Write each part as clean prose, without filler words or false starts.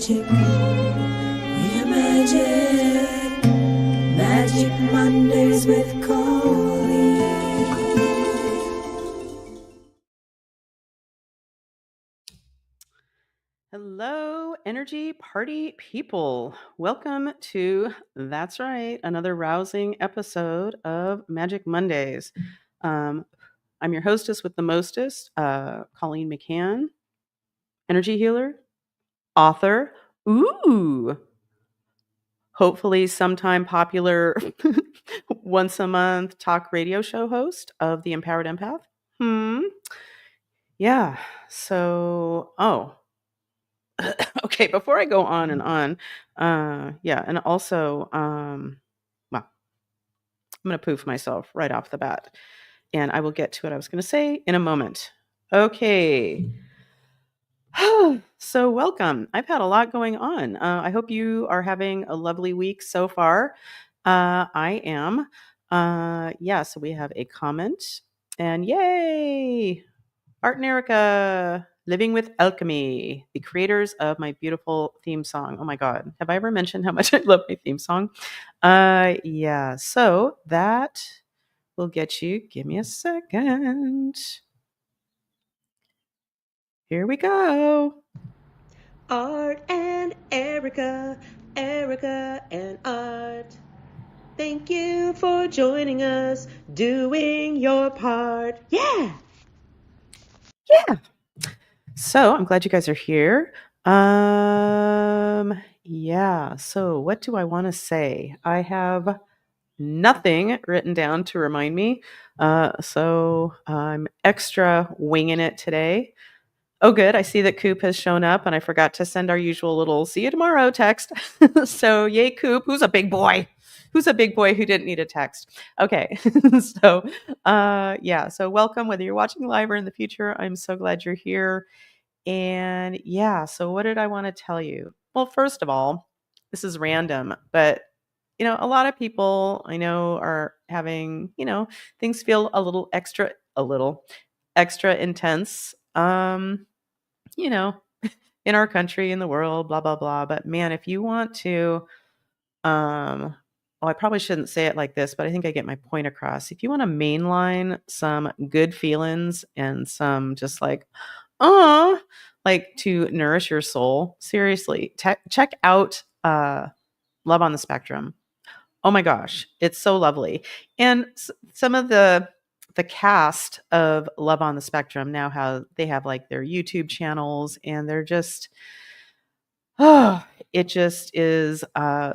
magic. We are magic. Magic Mondays with Coley. Hello, energy party people. Welcome to, that's right, another rousing episode of Magic Mondays. I'm your hostess with the mostest, Colleen McCann, energy healer, author, ooh, hopefully sometime popular once a month talk radio show host of The Empowered Empath. Yeah, so, okay, before I go on and on, and also, well, I'm going to poof myself right off the bat, and I will get to what I was going to say in a moment. Okay. So, welcome. I've had a lot going on. I hope you are having a lovely week so far. I am. So we have a comment, and yay! Art and Erica, Living with Alchemy, the creators of my beautiful theme song. Oh my God. Have I ever mentioned how much I love my theme song? So that will get you. Give me a second. Here we go. Art and Erica, Erica and Art. Thank you for joining us, doing your part. Yeah! So I'm glad you guys are here. So what do I want to say? I have nothing written down to remind me. So I'm extra winging it today. Oh, good. I see that Coop has shown up and I forgot to send our usual little see you tomorrow text. So yay, Coop. Who's a big boy? Who's a big boy who didn't need a text? Okay. So welcome, whether you're watching live or in the future. I'm so glad you're here. And so what did I want to tell you? Well, first of all, this is random, but a lot of people I know are having, things feel a little extra intense. You know, in our country, in the world, blah blah blah. But man, if you want to I probably shouldn't say it like this, but I think I get my point across. If you want to mainline some good feelings and some just like to nourish your soul, seriously, check out Love on the Spectrum. Oh my gosh, it's so lovely. And some of the cast of Love on the Spectrum now they have like their YouTube channels, and they're just it just is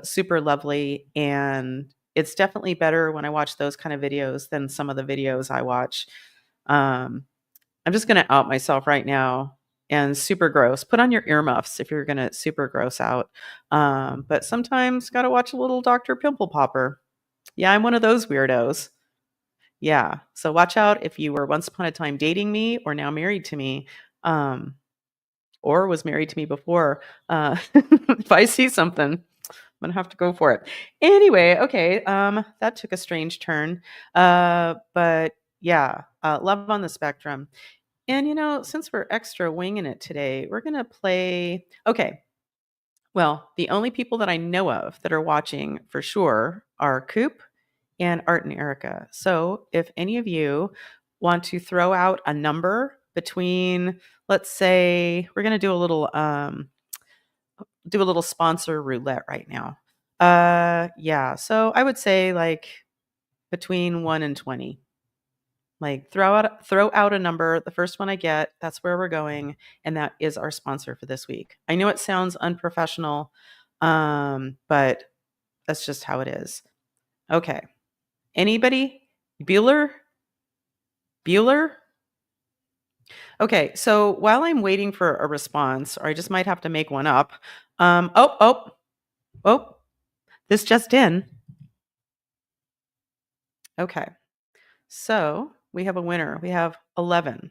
super lovely, and it's definitely better when I watch those kind of videos than some of the videos I watch. I'm just going to out myself right now and super gross. Put on your earmuffs if you're going to super gross out. But sometimes got to watch a little Dr. Pimple Popper. Yeah, I'm one of those weirdos. Yeah. So watch out if you were once upon a time dating me or now married to me. Or was married to me before. If I see something, I'm gonna have to go for it. Anyway, okay. That took a strange turn. But yeah, Love on the Spectrum. And since we're extra winging it today, we're gonna play. Okay. Well, the only people that I know of that are watching for sure are Coop and Art and Erica. So if any of you want to throw out a number between, let's say, we're going to do a little sponsor roulette right now. So I would say like between 1 and 20. Like throw out a number. The first one I get, that's where we're going, and that is our sponsor for this week. I know it sounds unprofessional, but that's just how it is. Okay. Anybody? Bueller? Okay, so while I'm waiting for a response, or I just might have to make one up. This just in. Okay, so we have a winner. We have 11.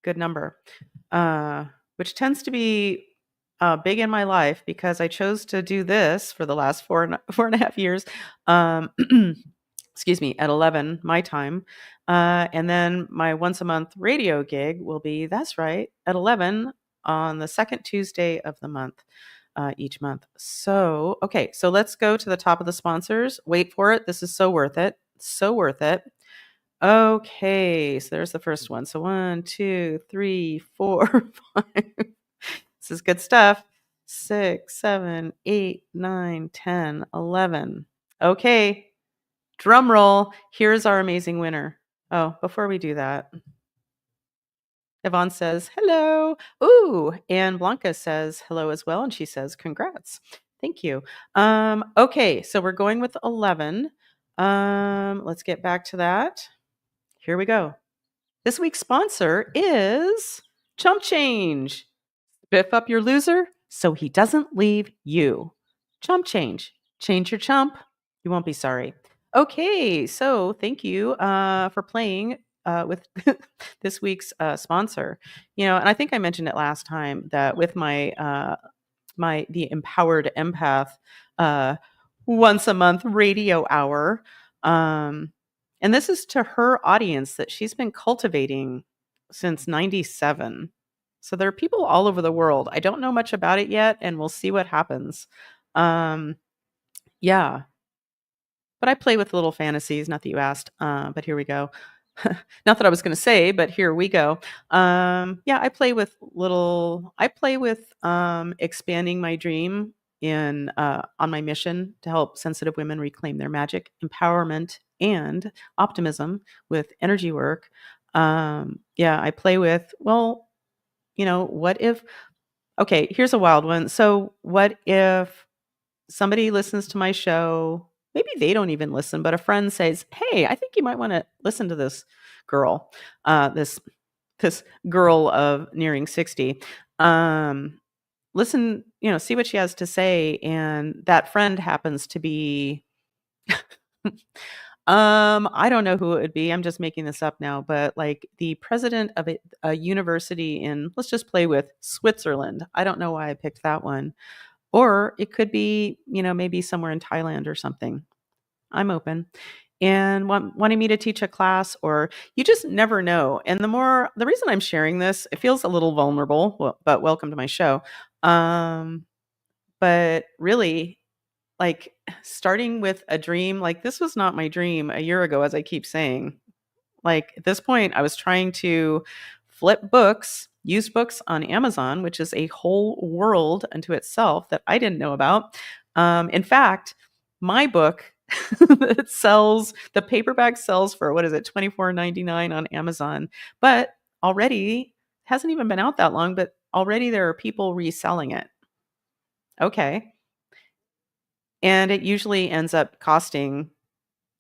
Good number, which tends to be big in my life because I chose to do this for the last four and a half years. Excuse me, at 11 my time. And then my once a month radio gig will be, that's right, at 11 on the second Tuesday of the month. each month. So, okay, so let's go to the top of the sponsors. Wait for it. This is so worth it. So worth it. Okay, so there's the first one. So 1, 2, 3, 4, 5. This is good stuff. 6, 7, 8, 9, 10, 11. Okay, drum roll. Here's our amazing winner. Oh, before we do that, Yvonne says, hello. Ooh, and Blanca says hello as well. And she says, congrats. Thank you. Okay, so we're going with 11. Let's get back to that. Here we go. This week's sponsor is Chump Change. Biff up your loser so he doesn't leave you. Chump Change. Change your chump. You won't be sorry. Okay, so thank you for playing with this week's sponsor. And I think I mentioned it last time that with my the Empowered Empath once a month radio hour. And this is to her audience that she's been cultivating since 97. So there are people all over the world. I don't know much about it yet, and we'll see what happens. Yeah. But I play with little fantasies, not that you asked, but here we go. Not that I was going to say, but here we go. Yeah, I play with expanding my dream on my mission to help sensitive women reclaim their magic, empowerment, and optimism with energy work. Yeah, I play with, well, what if, okay, here's a wild one. So what if somebody listens to my show? Maybe they don't even listen, but a friend says, hey, I think you might want to listen to this girl, this girl of nearing 60. Listen, see what she has to say. And that friend happens to be, I don't know who it would be. I'm just making this up now, but like the president of a university in, let's just play with Switzerland. I don't know why I picked that one. Or it could be, maybe somewhere in Thailand or something. I'm open. And wanting me to teach a class, or you just never know. And the reason I'm sharing this, it feels a little vulnerable, but welcome to my show. But really, like starting with a dream, like this was not my dream a year ago, as I keep saying. Like at this point, I was trying to flip books, used books on Amazon, which is a whole world unto itself that I didn't know about. In fact, my book the paperback sells for, what is it, $24.99 on Amazon. But already, hasn't even been out that long, but already there are people reselling it. Okay. And it usually ends up costing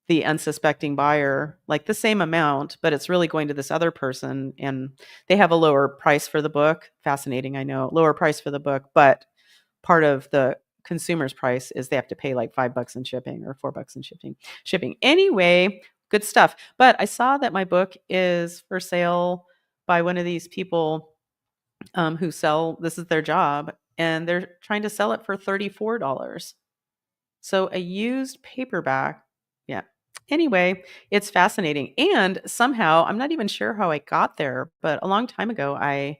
the unsuspecting buyer like the same amount, but it's really going to this other person, and they have a lower price for the book. Fascinating, I know. Lower price for the book, but part of the consumer's price is they have to pay like $5 in shipping or $4 in shipping. Anyway, good stuff. But I saw that my book is for sale by one of these people who sell, this is their job, and they're trying to sell it for $34. So a used paperback. Yeah. Anyway, it's fascinating. And somehow, I'm not even sure how I got there, but a long time ago, a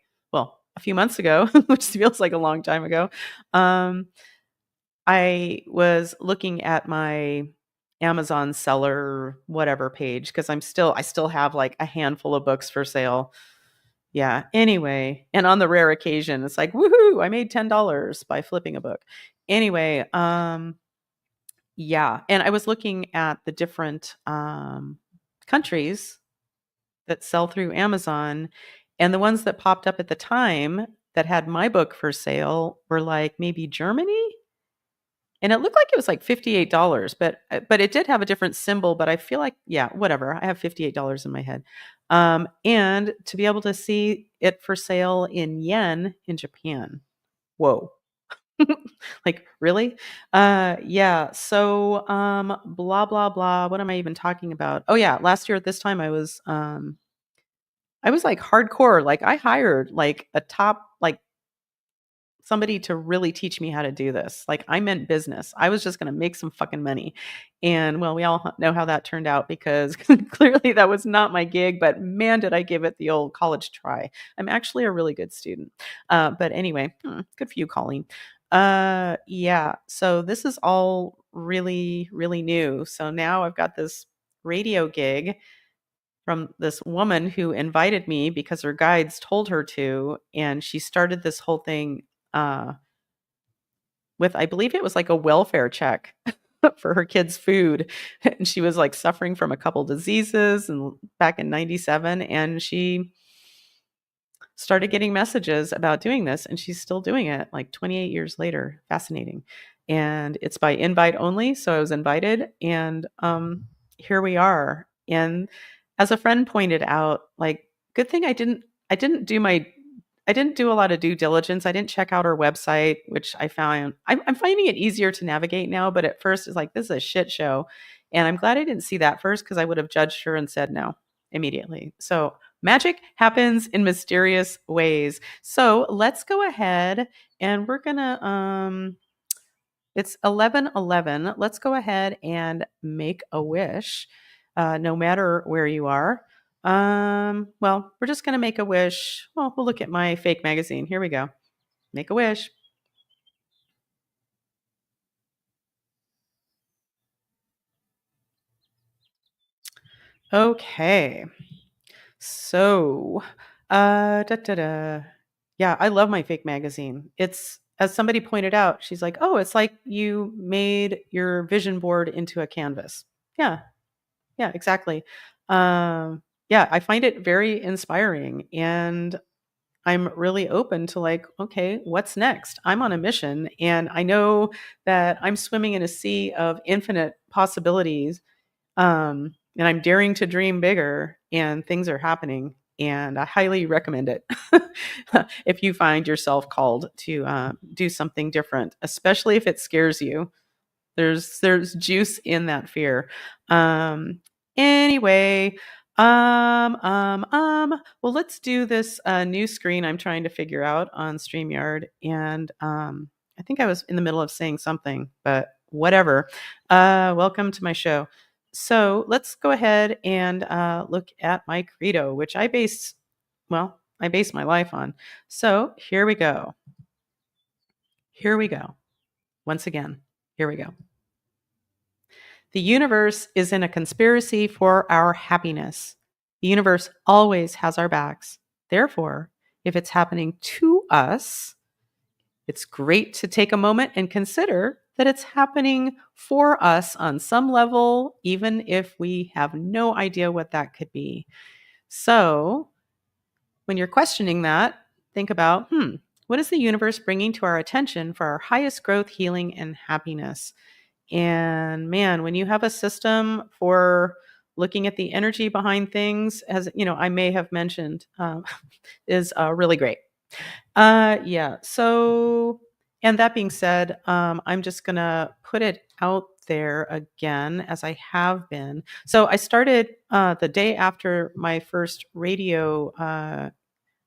few months ago, which feels like a long time ago, I was looking at my Amazon seller whatever page, because I still have like a handful of books for sale. Yeah. Anyway, and on the rare occasion, it's like, woohoo, I made $10 by flipping a book. Anyway, yeah. And I was looking at the different countries that sell through Amazon, and the ones that popped up at the time that had my book for sale were like maybe Germany. And it looked like it was like $58, but it did have a different symbol, but I feel like, yeah, whatever. I have $58 in my head. And to be able to see it for sale in yen in Japan. Whoa. Like, really? Yeah. So, blah, blah, blah. What am I even talking about? Oh yeah. Last year at this time, I was like hardcore. Like I hired like a top, like somebody to really teach me how to do this. Like I meant business. I was just going to make some fucking money. And well, we all know how that turned out, because clearly that was not my gig, but man, did I give it the old college try. I'm actually a really good student. But anyway, good for you, Colleen. Yeah. So this is all really, really new. So now I've got this radio gig from this woman who invited me because her guides told her to, and she started this whole thing uh, with, I believe it was like a welfare check for her kids' food. And she was like suffering from a couple diseases and back in 97, and she started getting messages about doing this, and she's still doing it like 28 years later. Fascinating. And it's by invite only, so I was invited, and here we are. And as a friend pointed out, like, good thing I didn't do a lot of due diligence. I didn't check out her website, which I'm finding it easier to navigate now, but at first it's like, this is a shit show. And I'm glad I didn't see that first, because I would have judged her and said no immediately. So magic happens in mysterious ways. So let's go ahead, and we're gonna it's 11:11. Let's go ahead and make a wish, no matter where you are. Well, we're just gonna make a wish. Well, we'll look at my fake magazine. Here we go. Make a wish. Okay. So, da da da. Yeah, I love my fake magazine. It's, as somebody pointed out, she's like, "Oh, it's like you made your vision board into a canvas." Yeah, yeah, exactly. Yeah, I find it very inspiring, and I'm really open to, like, okay, what's next? I'm on a mission, and I know that I'm swimming in a sea of infinite possibilities, and I'm daring to dream bigger, and things are happening, and I highly recommend it. If you find yourself called to do something different, especially if it scares you. There's juice in that fear. Anyway, well, let's do this new screen I'm trying to figure out on StreamYard. And I think I was in the middle of saying something, but whatever. Welcome to my show. So let's go ahead and look at my credo, which I base my life on. So here we go. Here we go. Once again, here we go. The universe is in a conspiracy for our happiness. The universe always has our backs. Therefore, if it's happening to us, it's great to take a moment and consider that it's happening for us on some level, even if we have no idea what that could be. So, when you're questioning that, think about, what is the universe bringing to our attention for our highest growth, healing, and happiness? And man, when you have a system for looking at the energy behind things, as you know, I may have mentioned, is really great. Yeah. So, and that being said, I'm just gonna put it out there again, as I have been. So I started the day after my first radio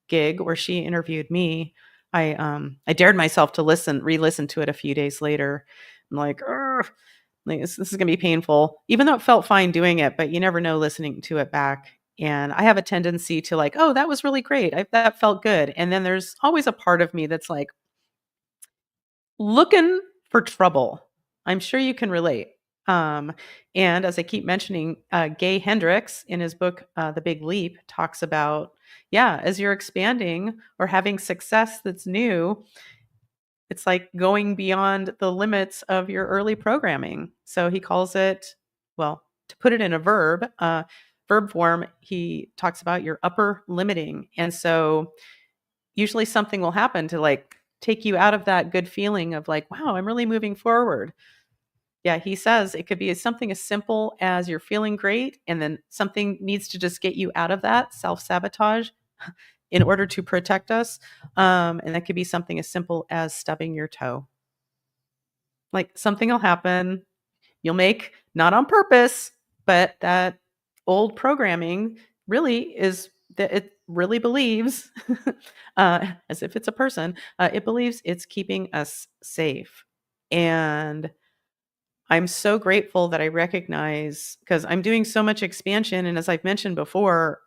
gig where she interviewed me. I dared myself to re-listen to it a few days later. I'm like, like this is gonna be painful, even though it felt fine doing it. But you never know listening to it back. And I have a tendency to, like, oh, that was really great. That felt good. And then there's always a part of me that's like looking for trouble. I'm sure you can relate. Um, and as I keep mentioning, Gay Hendricks in his book, The Big Leap, talks about, yeah, as you're expanding or having success that's new, it's like going beyond the limits of your early programming. So he calls it, well, to put it in a verb form, he talks about your upper limiting. And so usually something will happen to, like, take you out of that good feeling of like, wow, I'm really moving forward. Yeah, he says it could be something as simple as you're feeling great, and then something needs to just get you out of that self-sabotage in order to protect us. And that could be something as simple as stubbing your toe. Like, something will happen. You'll make, not on purpose, but that old programming really is that it really believes, as if it's a person, it believes it's keeping us safe. And I'm so grateful that I recognize, because I'm doing so much expansion. And as I've mentioned before,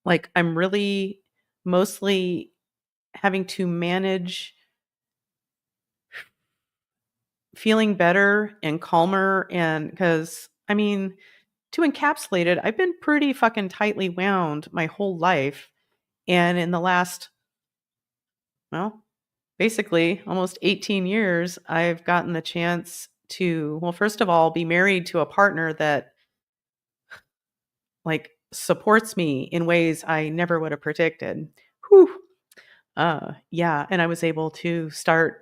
like, I'm really mostly having to manage feeling better and calmer. And because, I mean, to encapsulate it, I've been pretty fucking tightly wound my whole life. And in the last, well, basically almost 18 years, I've gotten the chance to, well, first of all, be married to a partner that like supports me in ways I never would have predicted. Whew. Yeah. And I was able to start,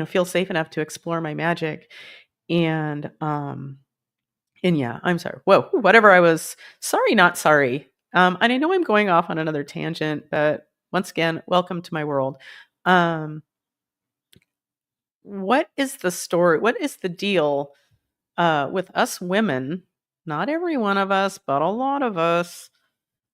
feel safe enough to explore my magic. And, and yeah, I'm sorry. Whoa, whatever I was sorry, not sorry. And I know I'm going off on another tangent, but once again, welcome to my world. What is the story? What is the deal with us women? Not every one of us, but a lot of us.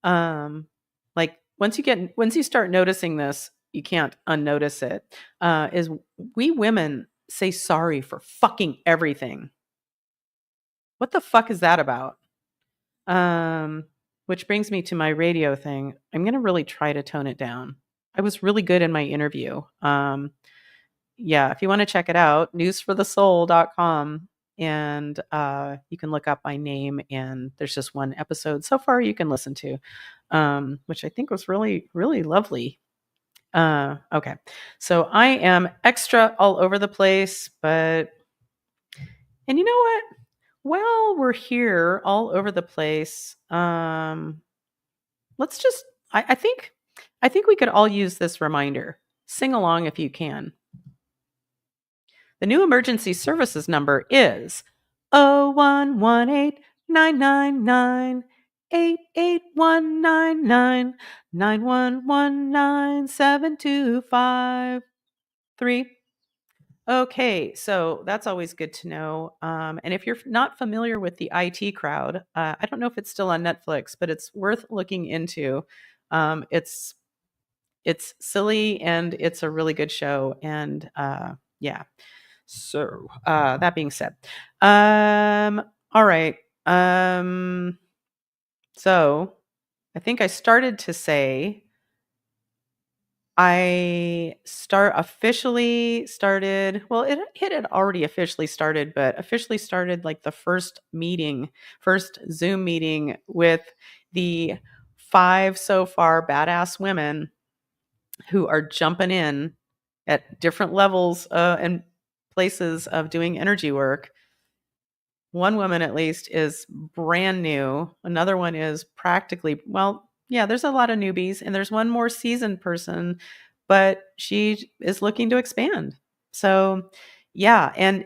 Like once you start noticing this, you can't unnotice it. Is we women say sorry for fucking everything. What the fuck is that about? Which brings me to my radio thing. I'm gonna really try to tone it down. I was really good in my interview. Yeah, if you want to check it out, newsforthesoul.com. And you can look up my name, and there's just one episode so far you can listen to, which I think was really, really lovely. Okay, so I am extra all over the place, and you know what? While we're here all over the place, let's just, I think we could all use this reminder. Sing along if you can. The new emergency services number is 0118-999-8819-9119725-3. Okay, so that's always good to know. And if you're not familiar with the IT crowd, I don't know if it's still on Netflix, but it's worth looking into. It's silly and it's a really good show. And yeah. So that being said, all right. So I think I started to say officially started. Well, it had already officially started, but officially started like the first Zoom meeting with the 5 so far badass women who are jumping in at different levels and places of doing energy work. One woman, at least, is brand new. Another one is practically, well, yeah, there's a lot of newbies, and there's one more seasoned person, but she is looking to expand. So, yeah, and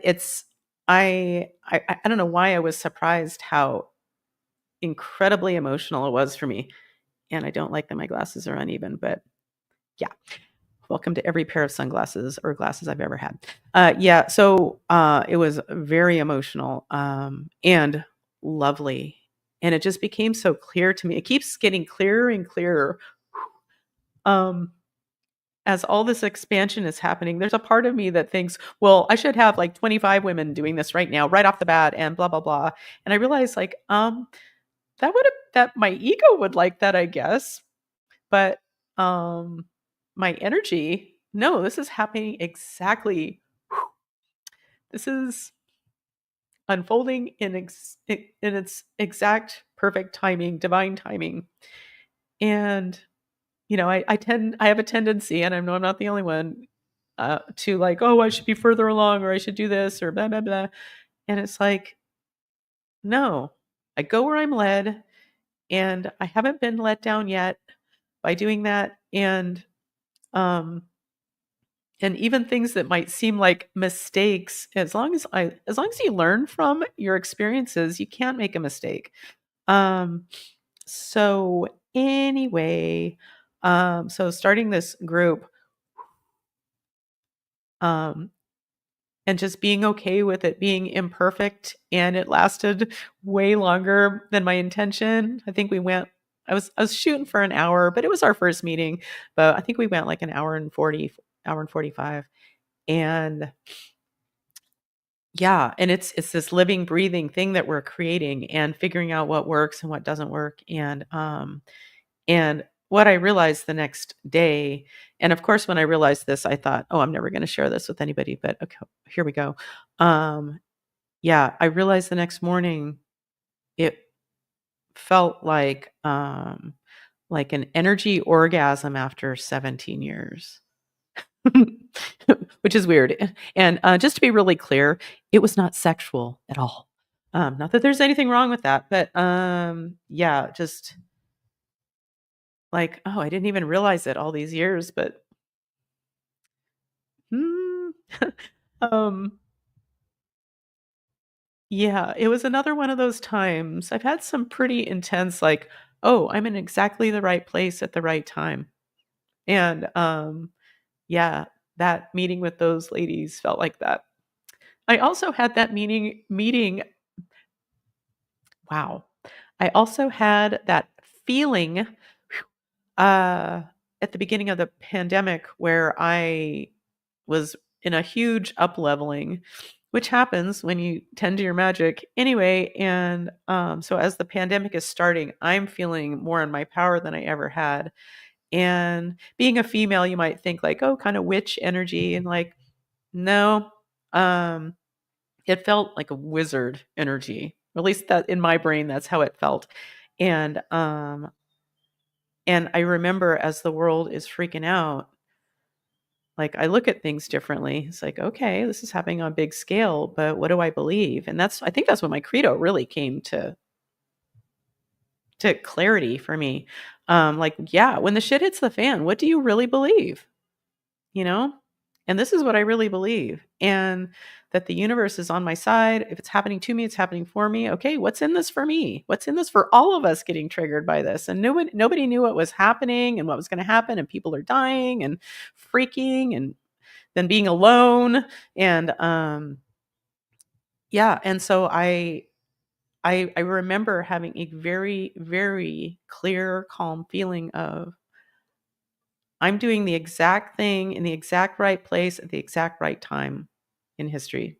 I don't know why I was surprised how incredibly emotional it was for me. And I don't like that my glasses are uneven, but yeah. Welcome to every pair of sunglasses or glasses I've ever had. Yeah, so it was very emotional and lovely. And it just became so clear to me. It keeps getting clearer and clearer. As all this expansion is happening, there's a part of me that thinks, well, I should have like 25 women doing this right now, right off the bat, and blah, blah, blah. And I realized that my ego would like that, I guess. But my energy, no, this is happening exactly. This is unfolding in its exact perfect timing, divine timing. And I have a tendency, and I know I'm not the only one, to like, oh, I should be further along, or I should do this, or blah blah blah. And it's like, no, I go where I'm led, and I haven't been let down yet by doing that. And even things that might seem like mistakes, as long as you learn from your experiences, you can't make a mistake. So anyway, so starting this group, and just being okay with it being imperfect, and it lasted way longer than my intention. I think I was shooting for an hour, but it was our first meeting, but I think we went like an hour and 45. And yeah, and it's this living, breathing thing that we're creating and figuring out what works and what doesn't work. And what I realized the next day, and of course, when I realized this, I thought, "Oh, I'm never gonna share this with anybody," but okay, here we go. Um, yeah, I realized the next morning it felt like an energy orgasm after 17 years. Which is weird. And just to be really clear, it was not sexual at all. Not that there's anything wrong with that, but yeah, just like, oh, I didn't even realize it all these years, but hmm, um, yeah, it was another one of those times. I've had some pretty intense, like, oh, I'm in exactly the right place at the right time. And yeah, that meeting with those ladies felt like that. I also had that meeting. Wow. I also had that feeling uh, at the beginning of the pandemic where I was in a huge up leveling, which happens when you tend to your magic anyway. And so as the pandemic is starting, I'm feeling more in my power than I ever had. And being a female, you might think like, oh, kind of witch energy. And like, no, um, it felt like a wizard energy. At least that in my brain, that's how it felt. And and I remember as the world is freaking out, like I look at things differently. It's like, okay, this is happening on a big scale, but what do I believe? And I think that's when my credo really came to clarity for me. Like, yeah, when the shit hits the fan, what do you really believe? You know? And this is what I really believe. And that the universe is on my side. If it's happening to me, it's happening for me. Okay, what's in this for me? What's in this for all of us getting triggered by this? And nobody knew what was happening and what was going to happen. And people are dying and freaking and then being alone. And yeah, and so I remember having a very, very clear, calm feeling of I'm doing the exact thing in the exact right place at the exact right time in history.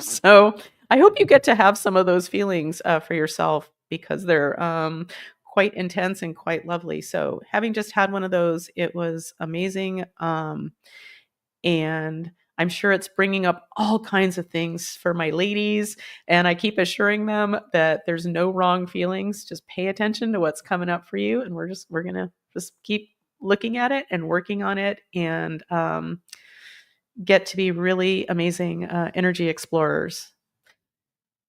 So I hope you get to have some of those feelings for yourself because they're quite intense and quite lovely. So having just had one of those, it was amazing. And I'm sure it's bringing up all kinds of things for my ladies. And I keep assuring them that there's no wrong feelings. Just pay attention to what's coming up for you. And we're going to just keep looking at it and working on it and get to be really amazing energy explorers.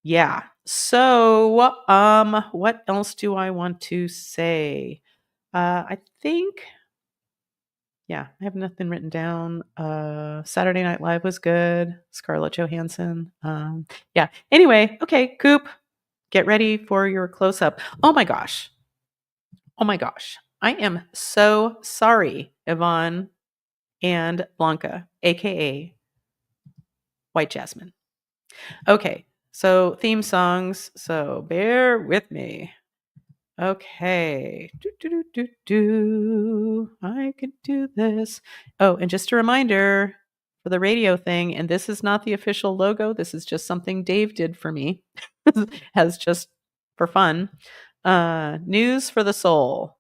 Yeah. So, what else do I want to say? I think, yeah, I have nothing written down. Saturday Night Live was good. Scarlett Johansson. Yeah. Anyway, okay, Coop, get ready for your close up. Oh my gosh. Oh my gosh. I am so sorry, Yvonne and Blanca, aka White Jasmine. Okay, so theme songs. So bear with me. Okay. Do, do, do, do, do. I can do this. Oh, and just a reminder for the radio thing, and this is not the official logo. This is just something Dave did for me, has just for fun. News for the soul.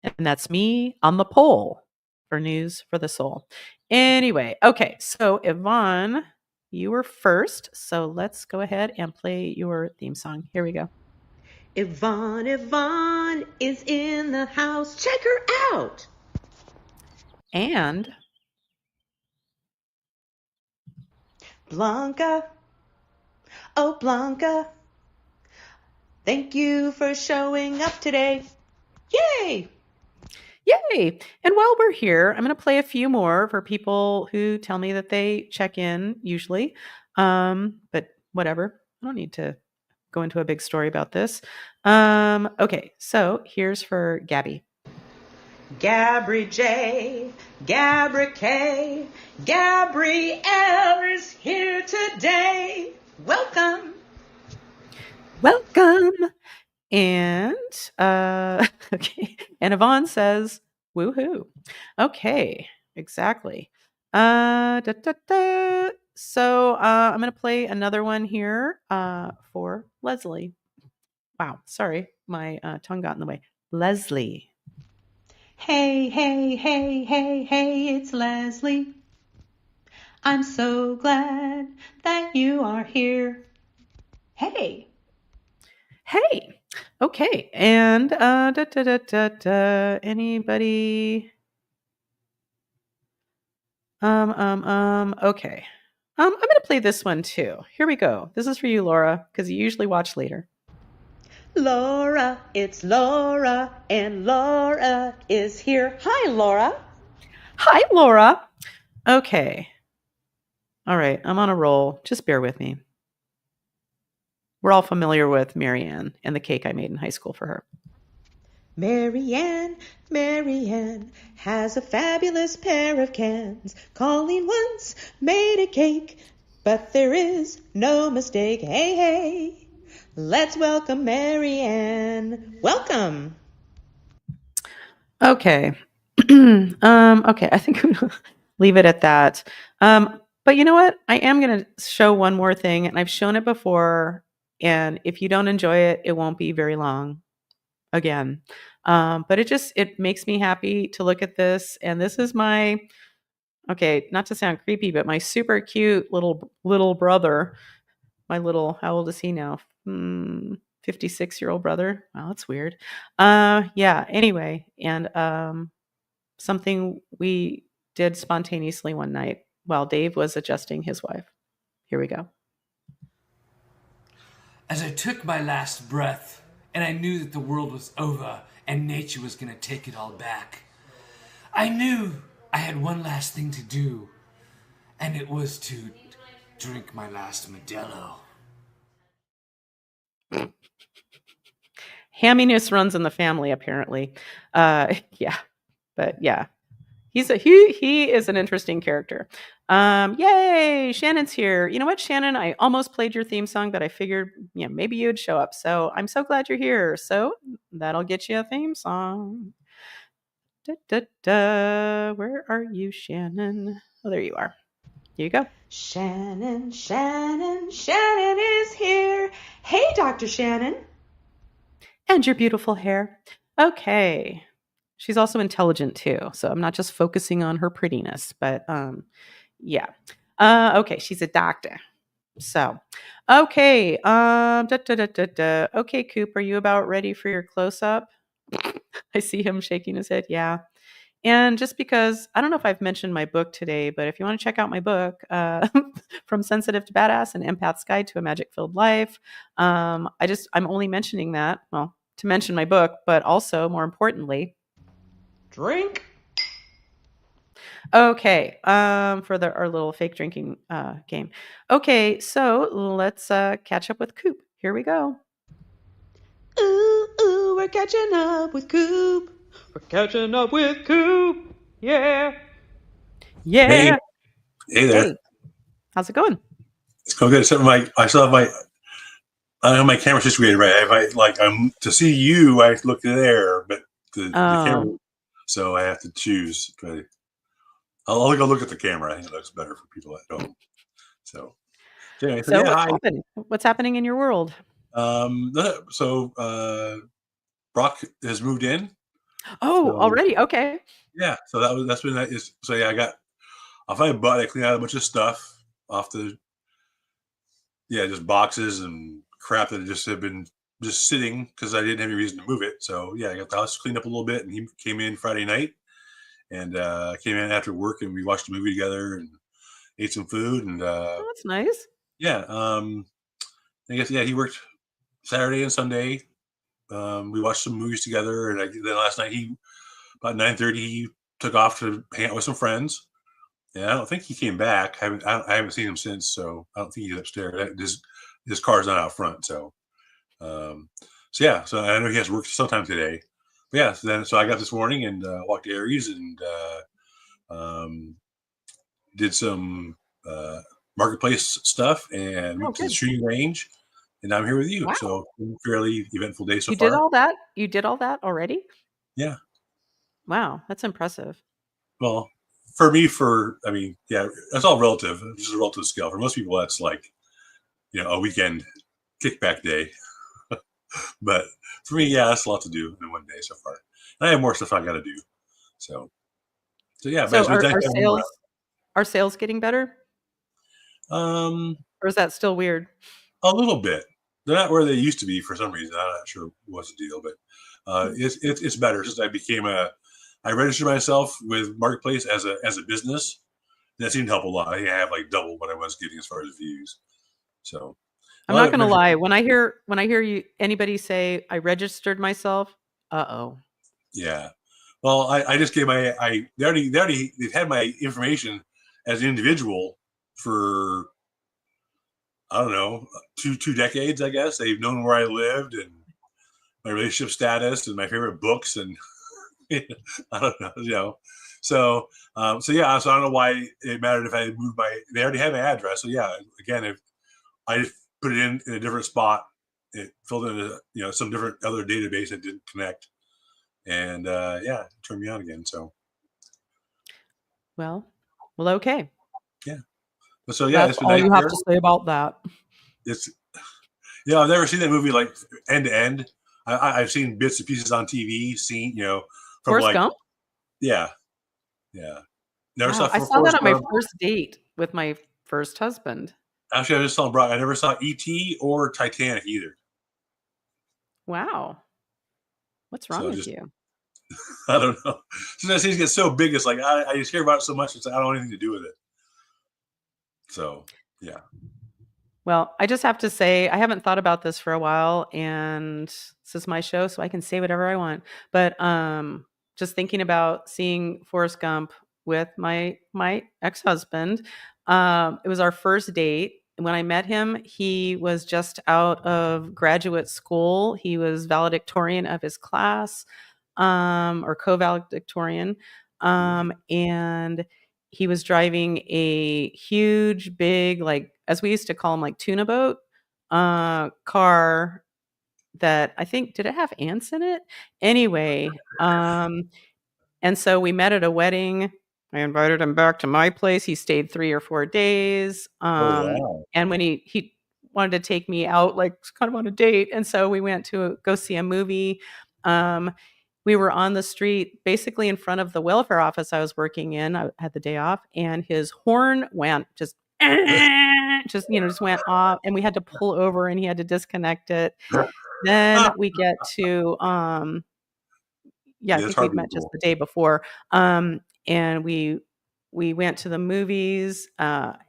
And that's me on the pole for News for the Soul. Anyway, okay, so Yvonne, you were first. So let's go ahead and play your theme song. Here we go. Yvonne is in the house. Check her out. And Blanca. Oh, Blanca. Thank you for showing up today. Yay! yay! And while we're here, I'm going to play a few more for people who tell me that they check in usually. But whatever. I don't need to go into a big story about this. Okay, so here's for Gabby. Gabri J, Gabri K, Gabrielle is here today. Welcome. Welcome. And okay. And Yvonne says, woohoo. Okay, exactly. Da, da, da. So I'm gonna play another one here for Leslie. Wow, sorry, my tongue got in the way. Leslie. Hey, hey, hey, hey, hey, it's Leslie. I'm so glad that you are here. Hey. Hey. Okay. And anybody? Okay. I'm gonna play this one too. Here we go. This is for you, Laura, because you usually watch later. Laura, it's Laura, and Laura is here. Hi, Laura. Hi, Laura. Okay. All right, I'm on a roll. Just bear with me. We're all familiar with Marianne and the cake I made in high school for her. Marianne has a fabulous pair of cans. Colleen once made a cake, but there is no mistake. Hey, hey, let's welcome Marianne. Welcome. Okay. Okay, I think we'll leave it at that. But you know what? I am going to show one more thing, and I've shown it before. And if you don't enjoy it, it won't be very long again. But it makes me happy to look at this. And this is my, okay, not to sound creepy, but my super cute little brother. How old is he now? 56-year-old brother. Wow, that's weird. Yeah, anyway. And something we did spontaneously one night while Dave was adjusting his wife. Here we go. As I took my last breath, and I knew that the world was over and nature was going to take it all back, I knew I had one last thing to do, and it was to drink my last Modelo. Hamminess runs in the family, apparently. Yeah, but yeah. He is an interesting character. Yay, Shannon's here. You know what, Shannon? I almost played your theme song, but I figured, maybe you'd show up. So I'm so glad you're here. So that'll get you a theme song. Da, da, da. Where are you, Shannon? Oh, there you are. Here you go. Shannon is here. Hey, Dr. Shannon. And your beautiful hair. Okay. She's also intelligent too. So I'm not just focusing on her prettiness, but yeah. Okay, she's a doctor. So, okay. Okay, Coop, are you about ready for your close-up? I see him shaking his head. Yeah. And just because, I don't know if I've mentioned my book today, but if you want to check out my book, From Sensitive to Badass, An Empath's Guide to a Magic-Filled Life, I'm only mentioning that, well, to mention my book, but also, more importantly, Drink. okay, for our little fake drinking game. Okay, so let's catch up with Coop. Here we go. Ooh, we're catching up with Coop. We're catching up with Coop. Yeah. Yeah. Hey there. Hey, how's it going? It's going good. Except I still have I don't have my camera situated right. I'm to see you, I look there, but the camera, so I have to choose. But I'll go look at the camera. I think it looks better for people at home. So anyway, So yeah, what's happening in your world? Brock has moved in. Oh, already? Okay. Yeah, so that's been that is so yeah, I cleaned out a bunch of stuff off just boxes and crap that just have been just sitting because I didn't have any reason to move it. So yeah, I got the house cleaned up a little bit, and he came in Friday night, and came in after work, and we watched a movie together and ate some food, and Oh, that's nice. yeah, I guess he worked Saturday and Sunday. We watched some movies together, and then last night about 9:30 he took off to hang out with some friends. And I don't think he came back. I haven't seen him since, so I don't think he's upstairs. His car's not out front, so yeah. So I know he has work sometime today. But yeah, so I got this morning and walked to Aries and did some marketplace stuff and went to the shooting range. And I'm here with you. Wow. So fairly eventful day so You far. did all that? You did all that already? Yeah. Wow, that's impressive. Well, for me, that's all relative. It's just a relative scale. For most people, that's like, a weekend kickback day. But for me, yeah, that's a lot to do in one day so far. And I have more stuff I got to do. So yeah, but So it's been nice are having you sales getting better, around. or is that still weird? A little bit. They're not where they used to be for some reason. I'm not sure what's the deal, but it's better since I registered myself with Marketplace as a business. That seemed to help a lot. I have like double what I was getting as far as views. So a I'm lot not of gonna it- lie. When I hear you anybody say I registered myself, uh-oh. yeah. Well, I just gave they've had my information as an individual for I don't know two decades. I guess they've known where I lived and my relationship status and my favorite books and I don't know, so yeah, so I don't know why it mattered if I moved they already had my address. So yeah, again, if I just put it in a different spot, it filled in some different other database that didn't connect, and yeah, it turned me on again. So Well, okay. yeah, but so yeah, That's it's been all nice you have here. to say about that. It's I've never seen that movie like end to end. I've seen bits and pieces on TV, from Forrest like Gump? yeah, never saw Wow, I saw that Forrest on my Gump. first date with my first husband. Actually, I just saw Brock. I never saw E.T. or Titanic either. Wow. What's wrong So with just you? I don't know. Sometimes things get so big, it's like I just hear about it so much. It's like, I don't want anything to do with it. So yeah, Well, I just have to say I haven't thought about this for a while, and this is my show, so I can say whatever I want. But just thinking about seeing Forrest Gump with my ex-husband. It was our first date. When I met him, he was just out of graduate school. He was valedictorian of his class, or co-valedictorian. And he was driving a huge, big, like, as we used to call them, like tuna boat car that I think, did it have ants in it? Anyway, and so we met at a wedding. I invited him back to my place. He stayed 3 or 4 days. Oh wow. And when he wanted to take me out, like kind of on a date, and so we went to go see a movie. We were on the street, basically in front of the welfare office I was working in. I had the day off, and his horn went just went off, and we had to pull over, and he had to disconnect it. Then we get to yeah, I Yeah, it's think hard we'd to be met just cool. the day before. And we went to the movies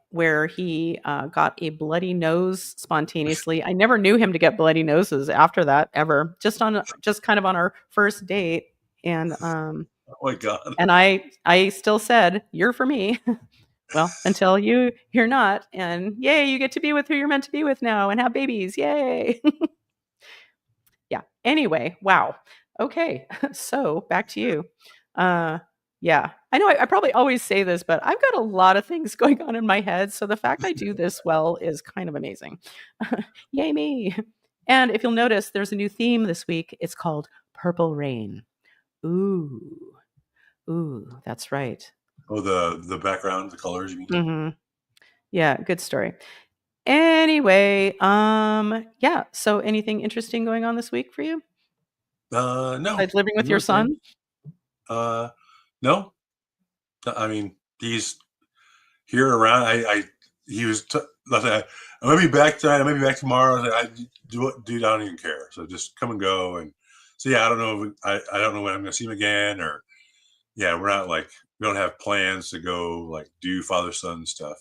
where he got a bloody nose spontaneously. I never knew him to get bloody noses after that ever. Just kind of on our first date, and Oh my god. I still said, "You're for me." Well, until you're not, and yay, you get to be with who you're meant to be with now and have babies. Yay. Yeah. Anyway, wow. Okay. So back to you. Yeah. I know I probably always say this, but I've got a lot of things going on in my head. So the fact I do this well is kind of amazing. Yay me. And if you'll notice, there's a new theme this week. It's called Purple Rain. Ooh. Ooh, that's right. Oh, the background, the colors. You mean? Hmm. Yeah, good story. Anyway, yeah. So anything interesting going on this week for you? No. Besides living with your No, son? Uh, no. I mean, he's here around. He was. I might be back tonight. I might be back tomorrow. Dude, I don't even care. So just come and go. And so yeah, I don't know. I don't know when I'm going to see him again. Or yeah, we don't have plans to go like do father son stuff.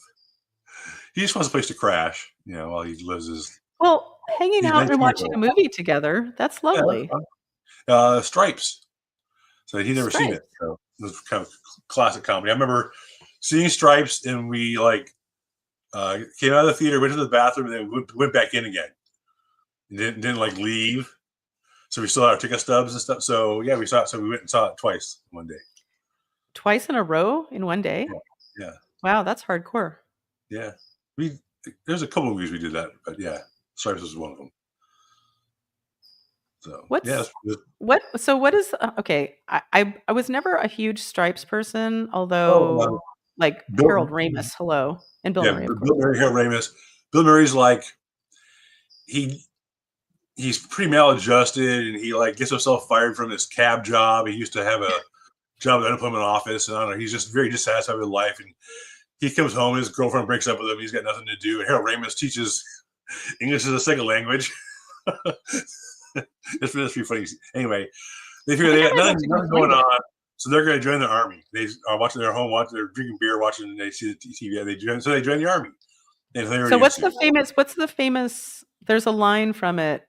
He just wants a place to crash, while he lives his. Well, hanging He's out 19 and years watching a old. movie together, that's Yeah, lovely. that's fun. Stripes. So he'd never seen Stripes. it. So it was kind of classic comedy. I remember seeing Stripes, and we came out of the theater, went to the bathroom, and then went back in again. And didn't like leave. So we still had our ticket stubs and stuff. So yeah, we saw it. So we went and saw it twice one day. Twice in a row in one day? Yeah. Wow, that's hardcore. Yeah. There's a couple movies we did that, but yeah, Stripes was one of them. So What is okay? I was never a huge Stripes person, although like Bill, Harold Ramis, hello, and Bill Murray, of course. Bill Murray, Harold Ramis. Bill Murray's like he he's pretty maladjusted, and he like gets himself fired from his cab job. He used to have a job at the unemployment office, and I don't know. He's just very dissatisfied with life, and he comes home. His girlfriend breaks up with him. He's got nothing to do. And Harold Ramis teaches English as a second language. That's pretty funny. Anyway, they figure they got nothing going on, so they're going to join the army. They are watching their home, they're drinking beer, watching, and they see the TV. So they join the army. So what's the famous? There's a line from it,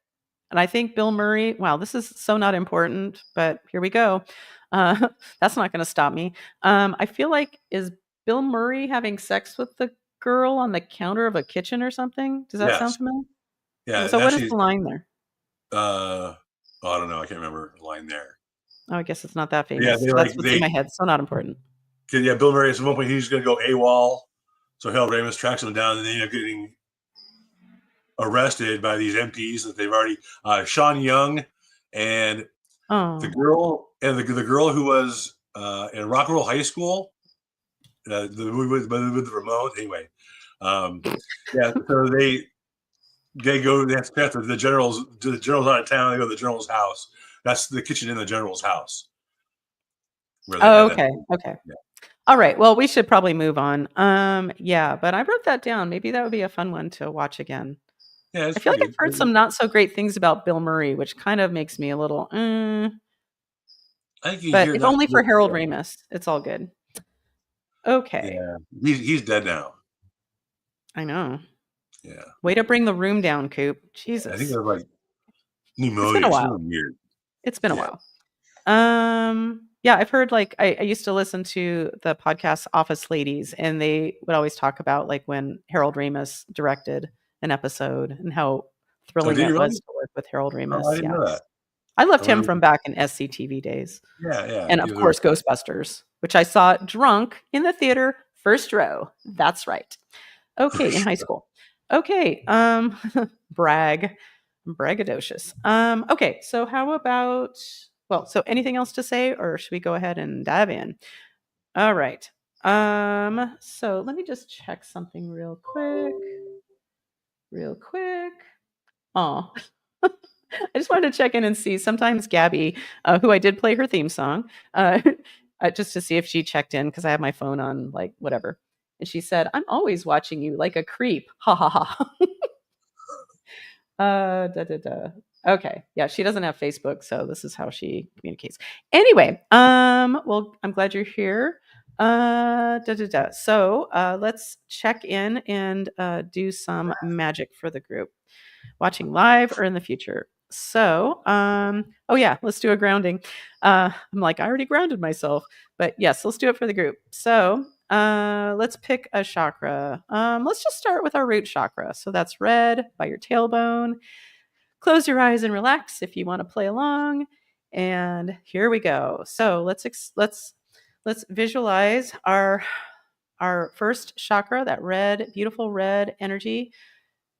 and I think Bill Murray. Wow, this is so not important, but here we go. That's not going to stop me. I feel like, is Bill Murray having sex with the girl on the counter of a kitchen or something? Does that sound familiar? Yeah. So what is the line there? I don't know. I can't remember the line there. Oh, I guess it's not that famous. Yeah, That's what's in my head. So not important. Yeah, Bill Murray, at one point, he's going to go AWOL. So Harold Ramis tracks him down, and they end up getting arrested by these MPs that they've already. Sean Young and the girl who was in Rock and Roll High School, the movie with the remote. Anyway, so they go. They have to the general's out of town. They go to the general's house. That's the kitchen in the general's house. Okay. Yeah. All right. Well, we should probably move on. Yeah, but I wrote that down. Maybe that would be a fun one to watch again. Yeah, I feel like I've heard some not so great things about Bill Murray, which kind of makes me a little. But if only for Harold Ramis, it's all good. Okay. Yeah, he's dead now. I know. Yeah. Way to bring the room down, Coop. Jesus. I think they're like pneumonia. It's been a while. Weird. It's been a while. Yeah, I've heard, like, I used to listen to the podcast Office Ladies, and they would always talk about, like, when Harold Ramis directed an episode and how thrilling it was to work with Harold Ramis. I didn't know that. I loved him from back in SCTV days. Yeah. And of course, Ghostbusters, which I saw drunk in the theater, first row. That's right. Okay, in high school. Okay, braggadocious. Okay, so how about, so anything else to say, or should we go ahead and dive in? All right. So let me just check something real quick. Oh, I just wanted to check in and see. Sometimes Gabby, who I did play her theme song, just to see if she checked in, because I have my phone on, like, whatever. And she said, "I'm always watching you like a creep." Ha ha ha. Okay. Yeah, she doesn't have Facebook, so this is how she communicates. Anyway, well, I'm glad you're here. So let's check in and do some magic for the group. Watching live or in the future. So, oh yeah, let's do a grounding. I'm like, I already grounded myself, but yes, let's do it for the group. So, let's pick a chakra. Let's just start with our root chakra. So that's red by your tailbone. Close your eyes and relax if you want to play along. And here we go. So let's visualize our first chakra, that red, beautiful red energy,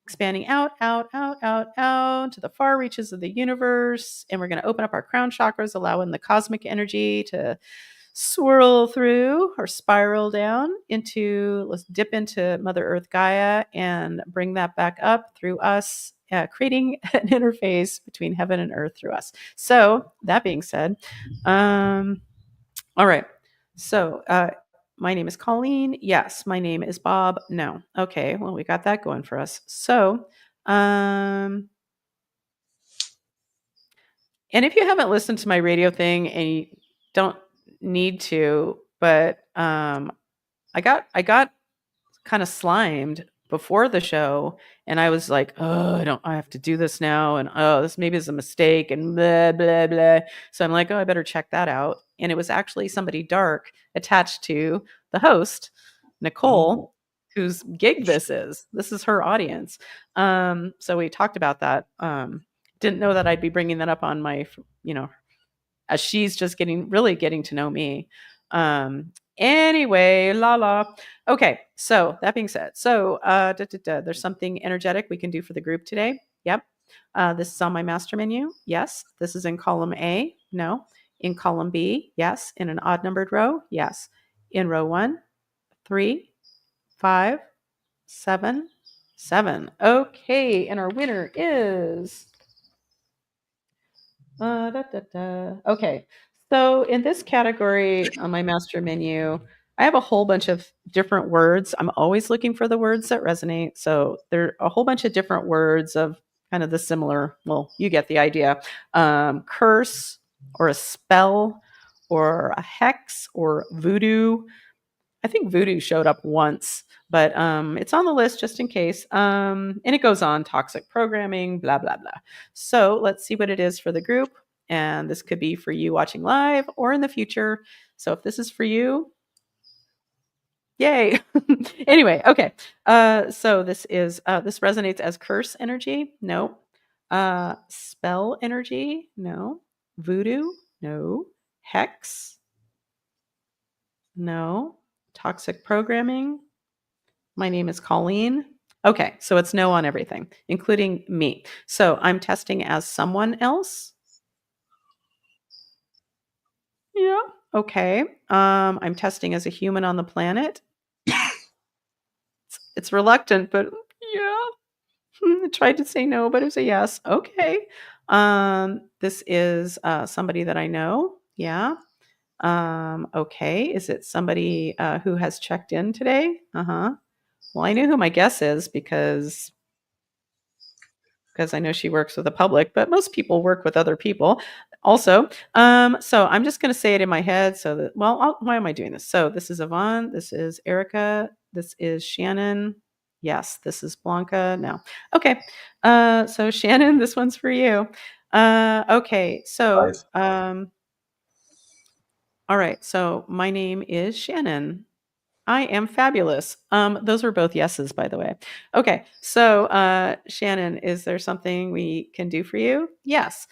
expanding out to the far reaches of the universe. And we're going to open up our crown chakras, allowing the cosmic energy to swirl through or spiral down into, let's dip into Mother Earth Gaia and bring that back up through us, creating an interface between heaven and earth through us. So that being said, all right. So, my name is Colleen. Yes. My name is Bob. No. Okay. Well, we got that going for us. So, and if you haven't listened to my radio thing and you don't need to, but I got kind of slimed before the show, and I was like, oh, I have to do this now, and this maybe is a mistake, and blah blah blah. So I'm like, I better check that out. And it was actually somebody dark attached to the host, Nicole, whose gig this is. This is her audience. So we talked about that. Didn't know that I'd be bringing that up on my, as she's just getting to know me. Anyway, Okay. So that being said, there's something energetic we can do for the group today. Yep. This is on my master menu. Yes. This is in column A. No. In column B. Yes. In an odd numbered row. Yes. In row 1, 3, 5, 7, 7. Okay. And our winner is Okay. So in this category on my master menu, I have a whole bunch of different words. I'm always looking for the words that resonate. So there are a whole bunch of different words of kind of the similar, well, you get the idea. Curse or a spell or a hex or voodoo. I think voodoo showed up once, but it's on the list just in case. And it goes on toxic programming, blah, blah, blah. So let's see what it is for the group. And this could be for you watching live or in the future. So if this is for you, yay. Anyway, okay. So this is this resonates as curse energy. No. Spell energy. No. Voodoo. No. Hex. No. Toxic programming. My name is Colleen. Okay, so it's no on everything, including me. So I'm testing as someone else. Yeah. Okay. I'm testing as a human on the planet. It's reluctant, but yeah. I tried to say no, but it was a yes. Okay. This is somebody that I know. Yeah. Okay. Is it somebody who has checked in today? Uh-huh. Well, I know who my guess is because I know she works with the public, but most people work with other people also. So I'm just going to say it in my head so that, well, why am I doing this? So this is Yvonne. This is Erica. This is Shannon. Yes, this is Blanca. No. Okay. So Shannon, this one's for you. Okay. So, Nice. all right. So my name is Shannon. I am fabulous. Those were both yeses, by the way. Okay, so Shannon, is there something we can do for you? Yes.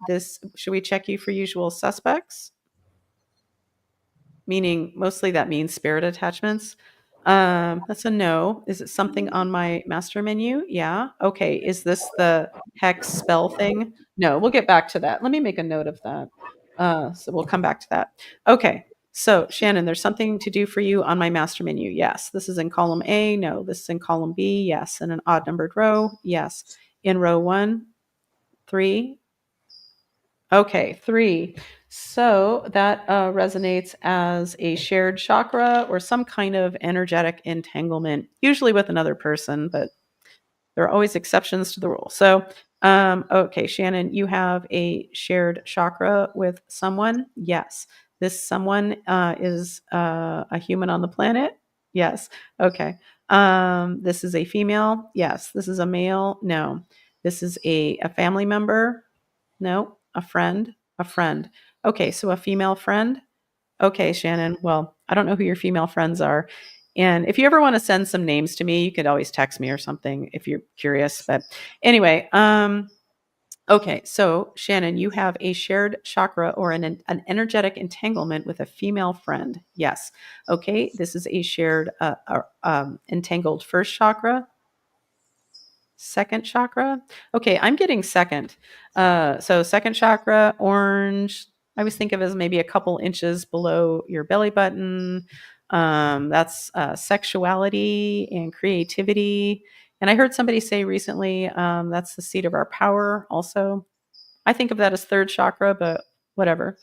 This should we check you for usual suspects? Meaning, mostly that means spirit attachments. That's a no. Is it something on my master menu? Yeah. Okay. Is this the hex spell thing? No. We'll get back to that. Let me make a note of that. So we'll come back to that. Okay. So Shannon, there's something to do for you on my master menu. Yes. This is in column A. No. This is in column B. Yes. In an odd numbered row. Yes. In row 1, 3. Okay, 3. So that resonates as a shared chakra or some kind of energetic entanglement, usually with another person, but there are always exceptions to the rule. So, okay, Shannon, you have a shared chakra with someone. Yes. This someone is a human on the planet. Yes. Okay. This is a female. Yes. This is a male. No. This is a family member. No. A friend. A friend. Okay. So a female friend. Okay, Shannon. Well, I don't know who your female friends are. And if you ever want to send some names to me, you could always text me or something if you're curious. But anyway, okay. So Shannon, you have a shared chakra or an energetic entanglement with a female friend. Yes. Okay. This is a shared entangled first chakra. Second chakra. Okay, I'm getting second. So second chakra, orange. I always think of as maybe a couple inches below your belly button. That's sexuality and creativity. And I heard somebody say recently that's the seat of our power. Also, I think of that as third chakra, but whatever.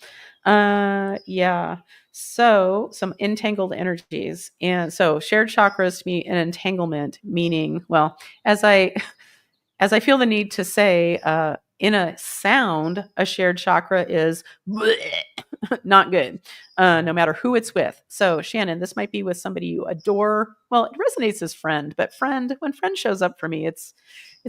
Yeah. So some entangled energies, and so shared chakras to me an entanglement, meaning, well, as I feel the need to say, in a sound, a shared chakra is bleh, not good, no matter who it's with. So, Shannon, this might be with somebody you adore. Well, it resonates as friend, but friend, when friend shows up for me, it's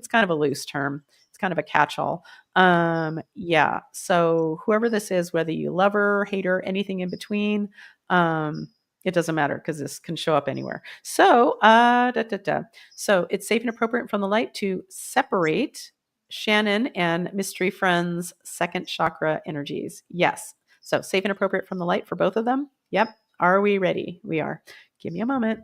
kind of a loose term. It's kind of a catch-all. Yeah. So, whoever this is, whether you love her, hate her, anything in between, it doesn't matter because this can show up anywhere. So, so it's safe and appropriate from the light to separate Shannon and mystery friend's second chakra energies. Yes. So safe and appropriate from the light for both of them. Yep. Are we ready? We are. Give me a moment.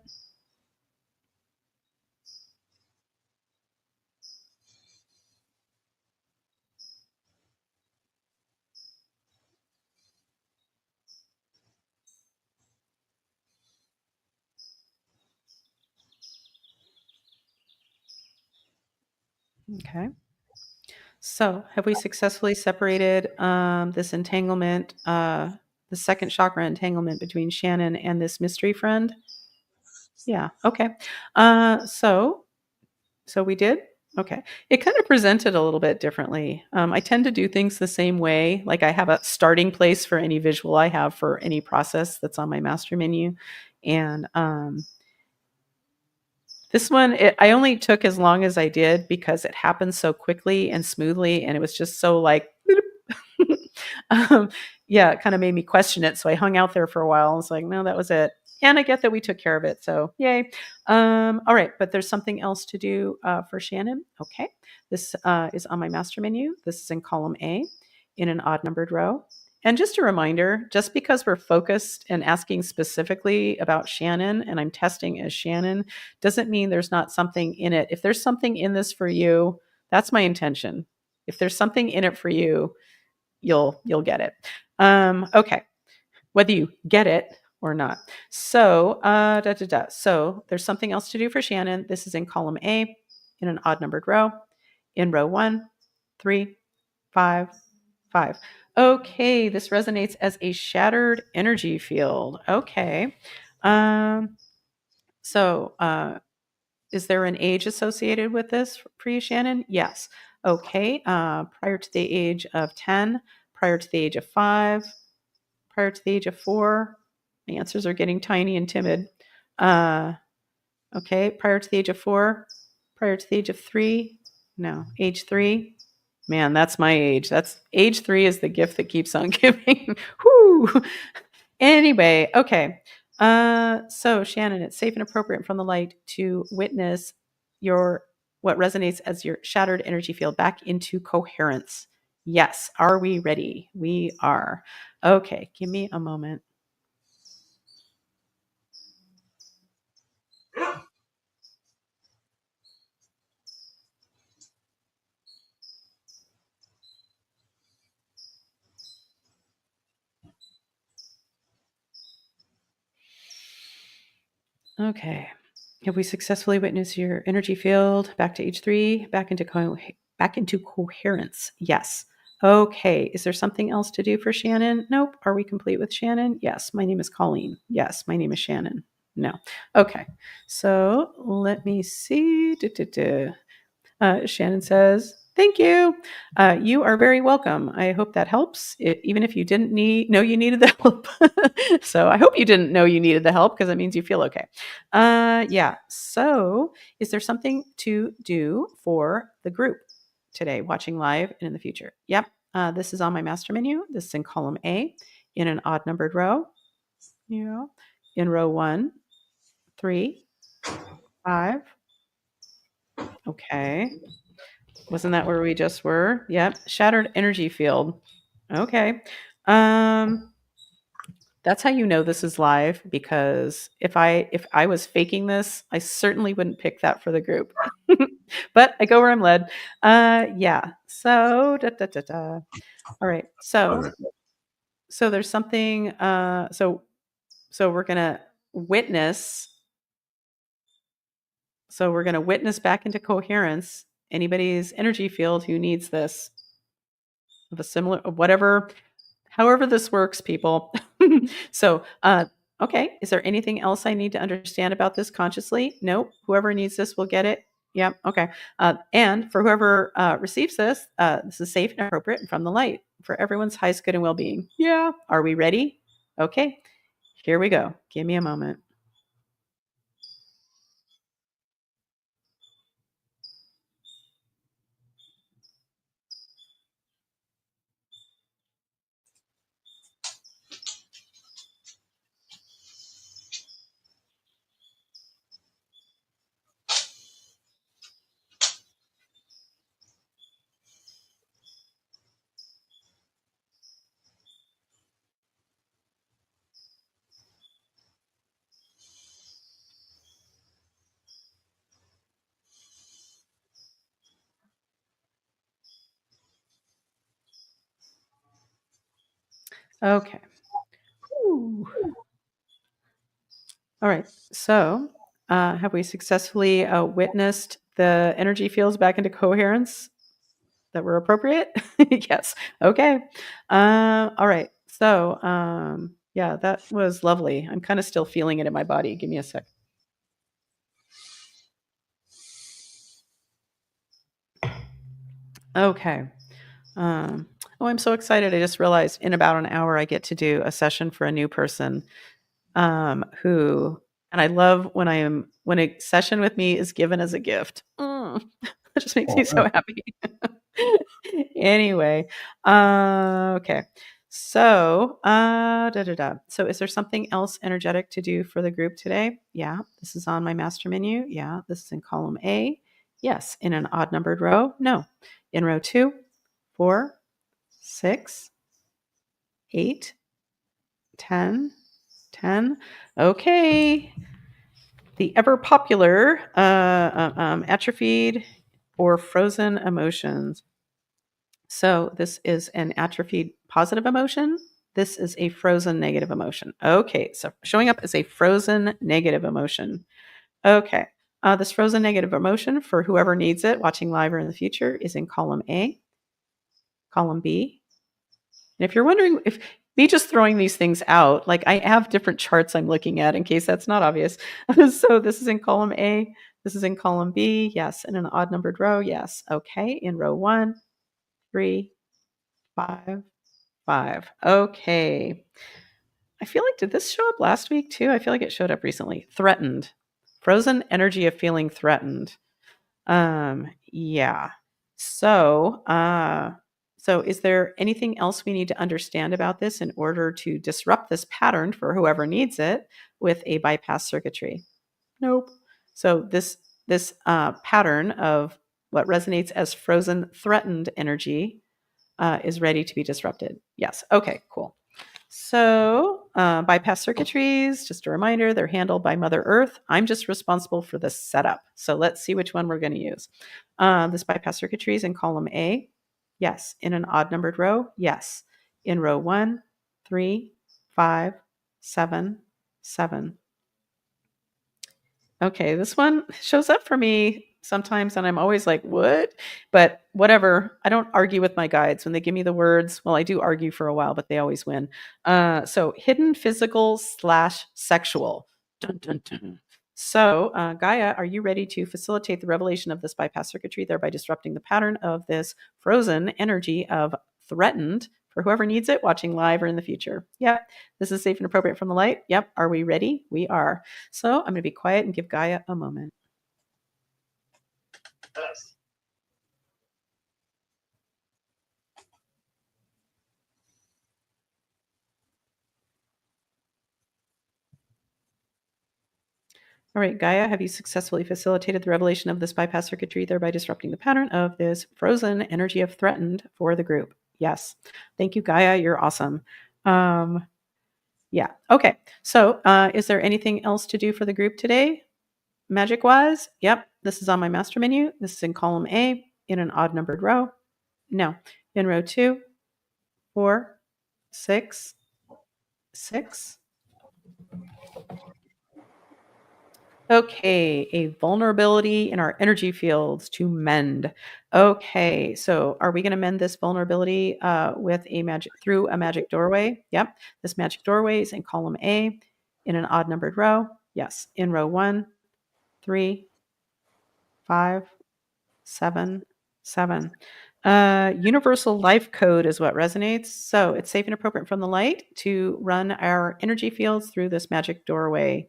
Okay. So, have we successfully separated this entanglement, the second chakra entanglement between Shannon and this mystery friend? Yeah. Okay. So we did. Okay. It kind of presented a little bit differently. I tend to do things the same way. Like I have a starting place for any visual I have for any process that's on my master menu, and this one, I only took as long as I did because it happened so quickly and smoothly, and it was just so like, um, yeah, it kind of made me question it. So I hung out there for a while. I was like, no, that was it. And I get that we took care of it. So yay. All right. But there's something else to do for Shannon. Okay. This is on my master menu. This is in column A in an odd numbered row. And just a reminder, just because we're focused and asking specifically about Shannon and I'm testing as Shannon, doesn't mean there's not something in it. If there's something in this for you, that's my intention. If there's something in it for you, you'll get it. Okay, whether you get it or not. So So there's something else to do for Shannon. This is in column A in an odd numbered row. In row 1, 3, 5, 5. Okay, this resonates as a shattered energy field. Okay. So is there an age associated with this for you, Shannon? Yes. Okay. Prior to the age of 10, prior to the age of 5, prior to the age of 4. My answers are getting tiny and timid. Okay. Prior to the age of 4, prior to the age of 3. No. Age 3. Man, that's my age. That's age 3 is the gift that keeps on giving. Whoo. Anyway, okay. So Shannon, it's safe and appropriate from the light to witness your what resonates as your shattered energy field back into coherence. Yes. Are we ready? We are. Okay, give me a moment. Okay. Have we successfully witnessed your energy field back to age 3, back into coherence? Yes. Okay. Is there something else to do for Shannon? Nope. Are we complete with Shannon? Yes. My name is Colleen. Yes. My name is Shannon. No. Okay. So let me see. Shannon says, "Thank you. You are very welcome. I hope that helps, even if you didn't know you needed the help." So I hope you didn't know you needed the help because it means you feel okay. Yeah. So is there something to do for the group today, watching live and in the future? Yep. This is on my master menu. This is in column A in an odd numbered row. Yeah. In row 1, 3, 5. Okay. Wasn't that where we just were? Yep. Shattered energy field. Okay. That's how you know this is live, because if I was faking this, I certainly wouldn't pick that for the group. But I go where I'm led. Yeah. So all right. So there's something so we're gonna witness. So we're gonna witness back into coherence anybody's energy field who needs this of a similar whatever, however this works, people. So okay, is there anything else I need to understand about this consciously? Nope. Whoever needs this will get it. Yep. Okay. And for whoever receives this, this is safe and appropriate and from the light for everyone's highest good and well-being. Yeah. Are we ready? Okay. Here we go. Give me a moment. Okay. Whew. All right. So, have we successfully witnessed the energy fields back into coherence? that were appropriate? Yes. Okay. All right. So, yeah, that was lovely. I'm kind of still feeling it in my body. Give me a sec. Okay. Oh, I'm so excited. I just realized in about an hour I get to do a session for a new person who, and I love when a session with me is given as a gift. It just makes me so happy. Anyway, okay. So, So is there something else energetic to do for the group today? Yeah, this is on my master menu. Yeah, this is in column A. Yes, in an odd numbered row. No, in row 2, 4, 6, 8, 10, 10. Okay. The ever popular atrophied or frozen emotions. So this is an atrophied positive emotion. This is a frozen negative emotion. Okay, so showing up as a frozen negative emotion. Okay, this frozen negative emotion, for whoever needs it, watching live or in the future, is in column A, column B. And if you're wondering if me just throwing these things out, like I have different charts I'm looking at in case that's not obvious. So this is in column A. This is in column B. Yes. In an odd numbered row. Yes. Okay. In row 1, 3, 5, 5. Okay. I feel like, did this show up last week too? I feel like it showed up recently. Threatened. Frozen energy of feeling threatened. Yeah. So is there anything else we need to understand about this in order to disrupt this pattern for whoever needs it with a bypass circuitry? Nope. So this pattern of what resonates as frozen threatened energy is ready to be disrupted. Yes. Okay, cool. So bypass circuitries, just a reminder, they're handled by Mother Earth. I'm just responsible for the setup. So let's see which one we're going to use. This bypass circuitry is in column A. Yes. In an odd numbered row. Yes. In row 1, 3, 5, 7, 7. Okay, this one shows up for me sometimes, and I'm always like, what? But whatever. I don't argue with my guides. When they give me the words, well, I do argue for a while, but they always win. So hidden physical / sexual. Dun, dun, dun. So, Gaia, are you ready to facilitate the revelation of this bypass circuitry, thereby disrupting the pattern of this frozen energy of threatened for whoever needs it, watching live or in the future? Yep. This is safe and appropriate from the light. Yep. Are we ready? We are. So I'm going to be quiet and give Gaia a moment. Yes. All right, Gaia, have you successfully facilitated the revelation of this bypass circuitry, thereby disrupting the pattern of this frozen energy of threatened for the group? Yes. Thank you, Gaia. You're awesome. Yeah. Okay. So is there anything else to do for the group today? Magic wise? Yep. This is on my master menu. This is in column A in an odd numbered row. No. In row 2, 4, 6, 6. Okay, a vulnerability in our energy fields to mend. Okay, so are we going to mend this vulnerability through a magic doorway? Yep, this magic doorway is in column A in an odd numbered row. Yes, in row 1, 3, 5, 7, 7. Universal life code is what resonates. So it's safe and appropriate from the light to run our energy fields through this magic doorway.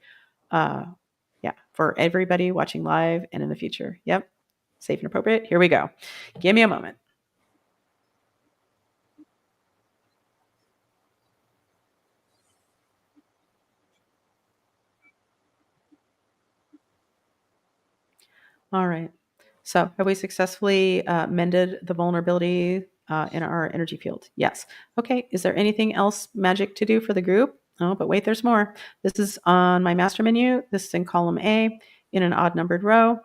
Yeah, for everybody watching live and in the future. Yep, safe and appropriate. Here we go. Give me a moment. All right. So have we successfully mended the vulnerability in our energy field? Yes. Okay. Is there anything else magic to do for the group? Oh, but wait, there's more. This is on my master menu. This is in column A in an odd numbered row.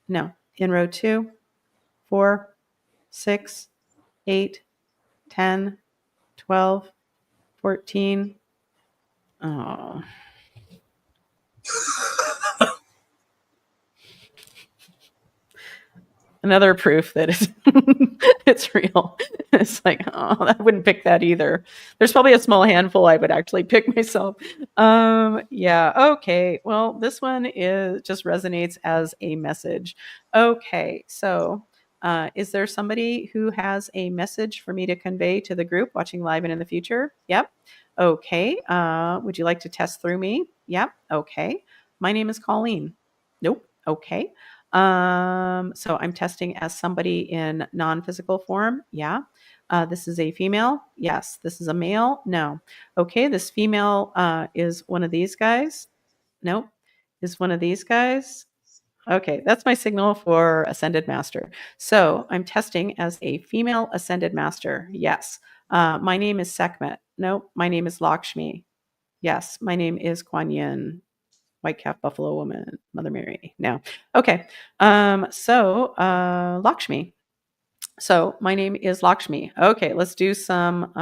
No, in row 2, 4, 6, 8, 10, 12, 14. Oh. Another proof that It's real. It's like, oh, I wouldn't pick that either. There's probably a small handful I would actually pick myself. Yeah. Okay. Well, this one is just resonates as a message. Okay. So, is there somebody who has a message for me to convey to the group watching live and in the future? Yep. Okay. Would you like to test through me? Yep. Okay. My name is Colleen. Nope. Okay. So I'm testing as somebody in non-physical form. Yeah. This is a female. Yes. This is a male. No. Okay. This female is one of these guys. Nope. Is one of these guys. Okay. That's my signal for Ascended Master. So I'm testing as a female Ascended Master. Yes. My name is Sekhmet. Nope. My name is Lakshmi. Yes. My name is Kuan Yin. White Calf Buffalo Woman, Mother Mary. No. Okay. Lakshmi. So my name is Lakshmi. Okay, let's do some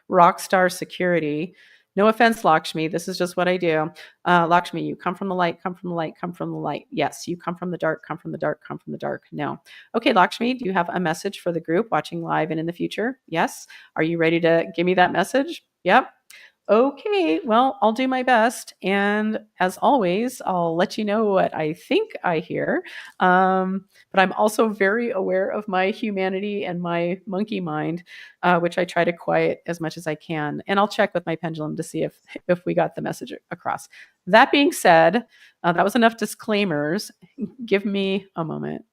rock star security. No offense, Lakshmi. This is just what I do. Lakshmi, you come from the light, come from the light, come from the light. Yes, you come from the dark, come from the dark, come from the dark. No. Okay, Lakshmi, do you have a message for the group watching live and in the future? Yes. Are you ready to give me that message? Yep. Okay, well, I'll do my best. And as always, I'll let you know what I think I hear. But I'm also very aware of my humanity and my monkey mind, which I try to quiet as much as I can. And I'll check with my pendulum to see if we got the message across. That being said, that was enough disclaimers. Give me a moment.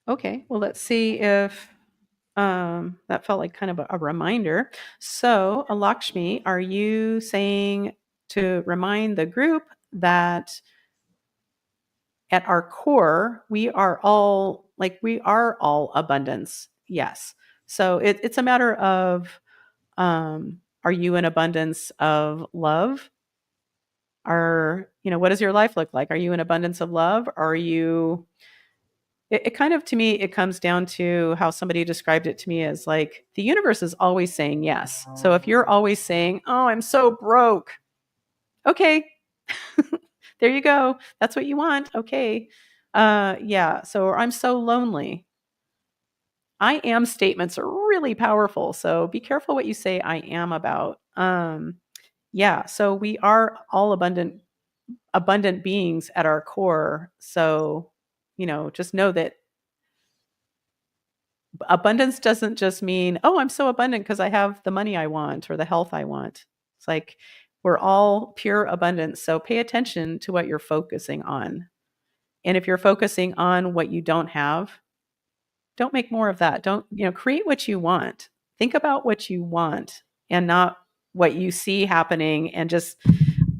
Okay, well, let's see if that felt like kind of a reminder. So, Lakshmi, are you saying to remind the group that at our core, we are all abundance? Yes. So it's a matter of, are you in abundance of love? What does your life look like? Are you in abundance of love? Are you it kind of, to me, it comes down to how somebody described it to me as like the universe is always saying yes. So if you're always saying, "Oh, I'm so broke." Okay. There you go. That's what you want. Okay. Yeah. So I'm so lonely. I am statements are really powerful. So be careful what you say I am about. Yeah. So we are all abundant beings at our core. So, just know that abundance doesn't just mean, oh, I'm so abundant because I have the money I want or the health I want. It's like we're all pure abundance. So pay attention to what you're focusing on. And if you're focusing on what you don't have, don't make more of that. Don't, create what you want. Think about what you want and not what you see happening and just,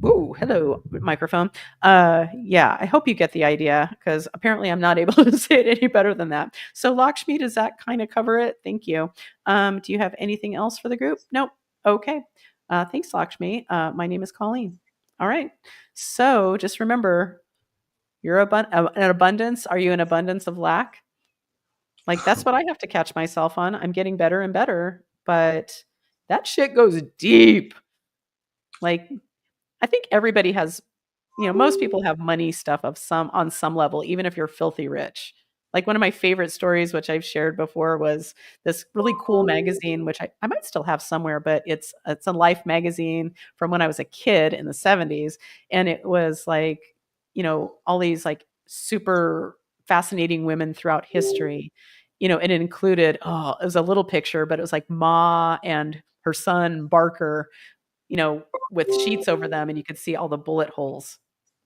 ooh, hello, microphone. Yeah, I hope you get the idea because apparently I'm not able to say it any better than that. So Lakshmi, does that kind of cover it? Thank you. Do you have anything else for the group? Nope. Okay. Thanks, Lakshmi. My name is Colleen. All right. So just remember, you're an abundance. Are you an abundance of lack? Like, that's what I have to catch myself on. I'm getting better and better, but that shit goes deep. Like, I think everybody has, most people have money stuff on some level, even if you're filthy rich. Like one of my favorite stories, which I've shared before, was this really cool magazine, which I might still have somewhere, but it's a Life magazine from when I was a kid in the 70s. And it was like, all these like super fascinating women throughout history, and it included, it was a little picture, but it was like Ma and her son Barker, with sheets over them, and you could see all the bullet holes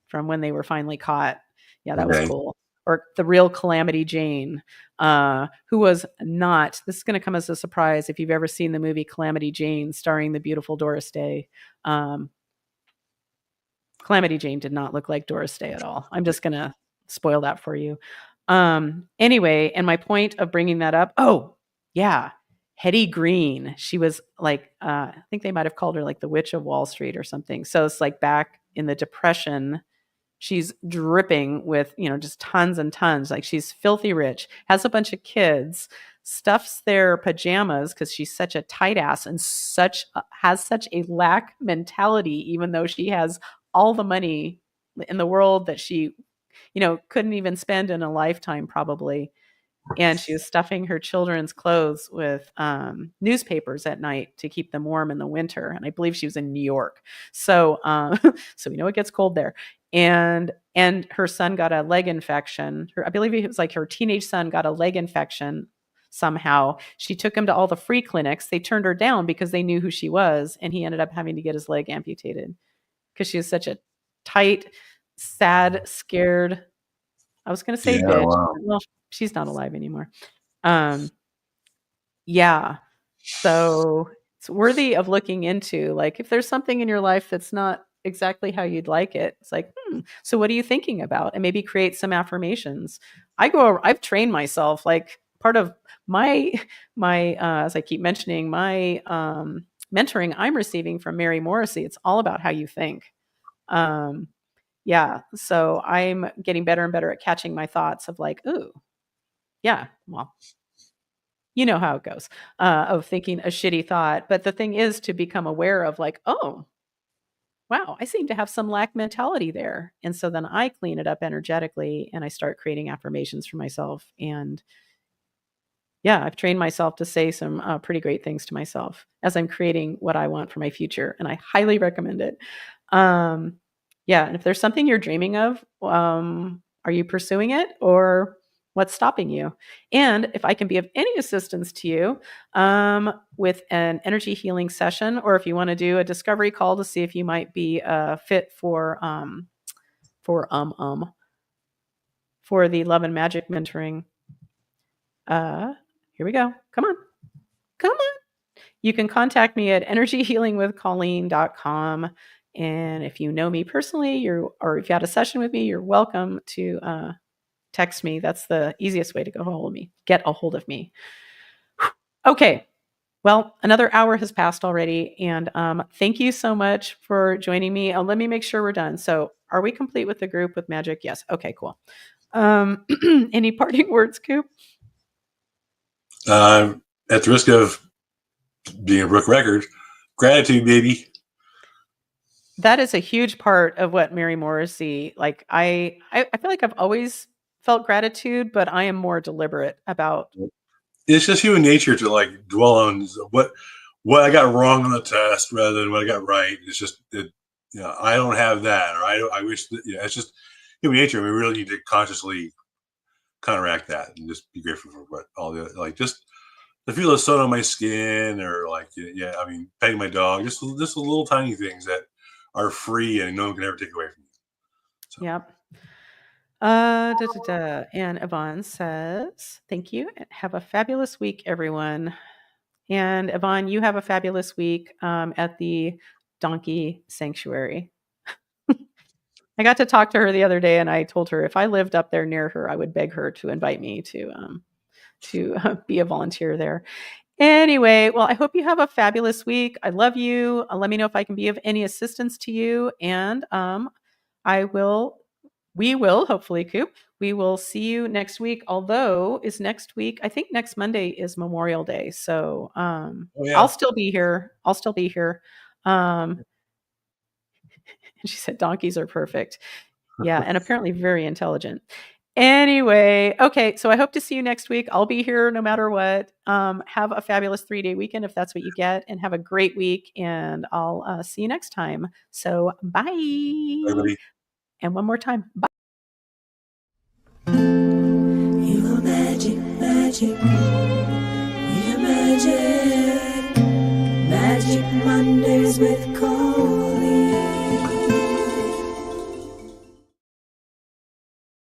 from when they were finally caught. Yeah, that was Okay. cool. Or the real Calamity Jane, who was not, this is going to come as a surprise if you've ever seen the movie Calamity Jane starring the beautiful Doris Day. Calamity Jane did not look like Doris Day at all. I'm just going to spoil that for you. Anyway, and my point of bringing that up, oh, yeah, Hetty Green. She was like, I think they might have called her like the Witch of Wall Street or something. So it's like back in the Depression, She's dripping with, just tons and tons. Like she's filthy rich, has a bunch of kids, stuffs their pajamas because she's such a tight ass and has such a lack mentality, even though she has all the money in the world that she, couldn't even spend in a lifetime probably. And she was stuffing her children's clothes with newspapers at night to keep them warm in the winter. And I believe she was in New York. So, so we know it gets cold there. And her son got a leg infection. I believe it was like her teenage son got a leg infection somehow. She took him to all the free clinics. They turned her down because they knew who she was. And he ended up having to get his leg amputated because she was such a tight, sad, scared, I was going to say bitch. Wow. Well, she's not alive anymore. Yeah. So it's worthy of looking into. Like if there's something in your life that's not exactly how you'd like it, it's like, so what are you thinking about? And maybe create some affirmations. I've trained myself, like part of my as I keep mentioning, my mentoring I'm receiving from Mary Morrissey. It's all about how you think. Yeah. So I'm getting better and better at catching my thoughts of like, ooh, yeah, well, you know how it goes, of thinking a shitty thought. But the thing is to become aware of like, oh, wow, I seem to have some lack mentality there. And so then I clean it up energetically and I start creating affirmations for myself. And yeah, I've trained myself to say some pretty great things to myself as I'm creating what I want for my future. And I highly recommend it. Yeah. And if there's something you're dreaming of, are you pursuing it or what's stopping you? And if I can be of any assistance to you with an energy healing session, or if you want to do a discovery call to see if you might be fit for the Love and Magic mentoring, here we go. Come on. You can contact me at energyhealingwithcolleen.com. And if you know me personally, or if you had a session with me, you're welcome to text me. That's the easiest way to get a hold of me. Okay. Well, another hour has passed already. And thank you so much for joining me. Let me make sure we're done. So are we complete with the group with magic? Yes. Okay, cool. Any parting words, Coop? At the risk of being a broken record, gratitude, baby. That is a huge part of what Mary Morrissey, like I feel like I've always felt gratitude, but I am more deliberate about. It's just human nature to like dwell on what I got wrong on the test rather than what I got right. It's just, I don't have that, or I wish that, it's just human nature. We really need to consciously counteract that and just be grateful for what all the, like, just the feel of sun on my skin, or like, I mean, petting my dog, just little tiny things that are free and no one can ever take away from you. So. Yep. And Yvonne says, thank you. Have a fabulous week, everyone. And Yvonne, you have a fabulous week at the Donkey Sanctuary. I got to talk to her the other day, and I told her if I lived up there near her, I would beg her to invite me to be a volunteer there. Anyway, well, I hope you have a fabulous week. I love you. Let me know if I can be of any assistance to you. And we will, hopefully, Coop, we will see you next week. Although is next week, I think next Monday is Memorial Day. So I'll still be here. And she said, donkeys are perfect. Yeah. And apparently very intelligent. Anyway, okay. So I hope to see you next week. I'll be here no matter what. Have a fabulous 3-day weekend if that's what you get, and have a great week. And I'll see you next time. So bye. Everybody. And one more time. Bye. You are magic, magic. We are magic. Magic Mondays with